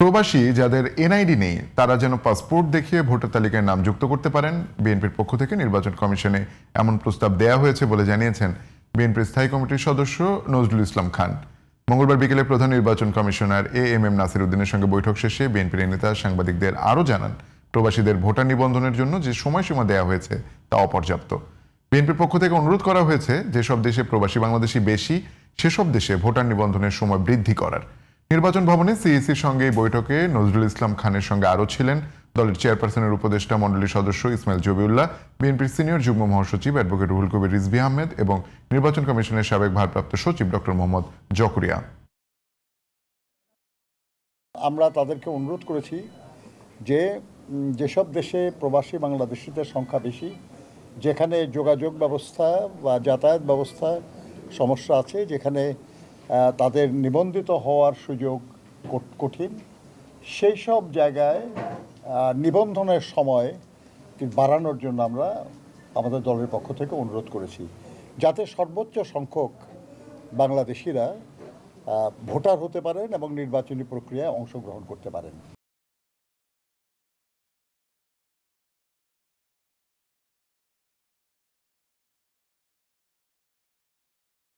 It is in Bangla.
প্রবাসী যাদের এনআইডি নেই তারা যেন পাসপোর্ট দেখিয়ে ভোটার তালিকায় নাম যুক্ত করতে পারেন, বিএনপির পক্ষ থেকে নির্বাচন কমিশনে এমন প্রস্তাব দেয়া হয়েছে বলে জানিয়েছেন বিএনপির স্থায়ী কমিটির সদস্য নজরুল ইসলাম খান। মঙ্গলবার বিকেলে প্রধান নির্বাচন কমিশনার এএমএম নাসির উদ্দিনের সঙ্গে বৈঠক শেষে বিএনপির নেতা সাংবাদিকদের আরও জানান, প্রবাসীদের ভোটার নিবন্ধনের জন্য যে সময়সীমা দেওয়া হয়েছে তা অপর্যাপ্ত। বিএনপির পক্ষ থেকে অনুরোধ করা হয়েছে যেসব দেশে প্রবাসী বাংলাদেশি বেশি সেসব দেশে ভোটার নিবন্ধনের সময় বৃদ্ধি করার। নির্বাচন ভবনে সিইসির সঙ্গে এই বৈঠকে নজরুল ইসলাম খানের সঙ্গে আরও ছিলেন দলের চেয়ারপারসনের উপদেষ্টা মণ্ডলীর সদস্য ইসমাইল জবিউল্লাহ, বিএনপির সিনিয়র যুগ্ম মহাসচিব অ্যাডভোকেট রুহুল কবির রিজভী আহমেদ এবং নির্বাচন কমিশনের সাবেক ভারপ্রাপ্ত সচিব ডক্টর মোহাম্মদ জকরিয়া। আমরা তাদেরকে অনুরোধ করেছি যে যেসব দেশে প্রবাসী বাংলাদেশিদের সংখ্যা বেশি, যেখানে যোগাযোগ ব্যবস্থা বা যাতায়াত ব্যবস্থা সমস্যা আছে, যেখানে তাদের নিবন্ধিত হওয়ার সুযোগ কঠিন, সেই সব জায়গায় নিবন্ধনের সময় বাড়ানোর জন্য আমরা আমাদের দলের পক্ষ থেকে অনুরোধ করেছি, যাতে সর্বোচ্চ সংখ্যক বাংলাদেশিরা ভোটার হতে পারেন এবং নির্বাচনী প্রক্রিয়ায় অংশগ্রহণ করতে পারেন।